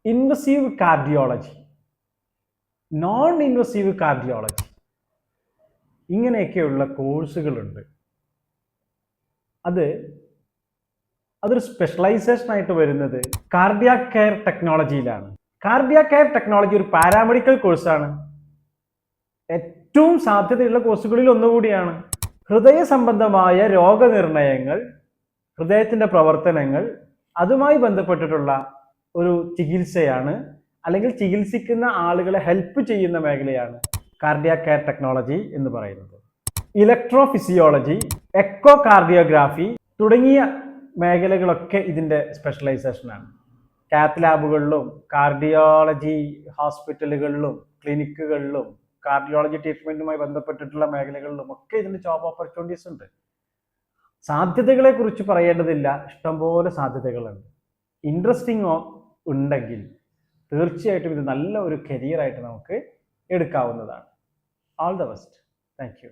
ഇൻവസീവ് cardiology, non invasive cardiology, ഇങ്ങനെയൊക്കെയുള്ള കോഴ്സുകളുണ്ട്. അതൊരു സ്പെഷ്യലൈസേഷൻ ആയിട്ട് വരുന്നത് കാർഡിയാക് കെയർ ടെക്നോളജിയിലാണ്. കാർഡിയാക് കെയർ ടെക്നോളജി ഒരു പാരാമെഡിക്കൽ കോഴ്സാണ്. ഏറ്റവും സാധ്യതയുള്ള കോഴ്സുകളിൽ ഒന്നുകൂടിയാണ്. ഹൃദയ സംബന്ധമായ രോഗനിർണയങ്ങൾ, ഹൃദയത്തിന്റെ പ്രവർത്തനങ്ങൾ, അതുമായി ബന്ധപ്പെട്ടിട്ടുള്ള ഒരു ചികിത്സയാണ്, അല്ലെങ്കിൽ ചികിത്സിക്കുന്ന ആളുകളെ ഹെൽപ്പ് ചെയ്യുന്ന മേഖലയാണ് കാർഡിയാക് കെയർ ടെക്നോളജി എന്ന് പറയുന്നത്. ഇലക്ട്രോഫിസിയോളജി, എക്കോ കാർഡിയോഗ്രാഫി തുടങ്ങിയ മേഖലകളൊക്കെ ഇതിൻ്റെ സ്പെഷ്യലൈസേഷനാണ്. കാത്ത് ലാബുകളിലും കാർഡിയോളജി ഹോസ്പിറ്റലുകളിലും ക്ലിനിക്കുകളിലും കാർഡിയോളജി ട്രീറ്റ്മെന്റുമായി ബന്ധപ്പെട്ടിട്ടുള്ള മേഖലകളിലും ഒക്കെ ഇതിന് ജോബ് ഓപ്പർച്യൂണിറ്റീസ് ഉണ്ട്. സാധ്യതകളെ കുറിച്ച് പറയേണ്ടതില്ല, ഇഷ്ടംപോലെ സാധ്യതകളുണ്ട്. ഇൻട്രസ്റ്റിംഗ് ഉണ്ടെങ്കിൽ തീർച്ചയായിട്ടും ഇത് നല്ല ഒരു കരിയറായിട്ട് നമുക്ക് എടുക്കാവുന്നതാണ്. All the best. Thank you.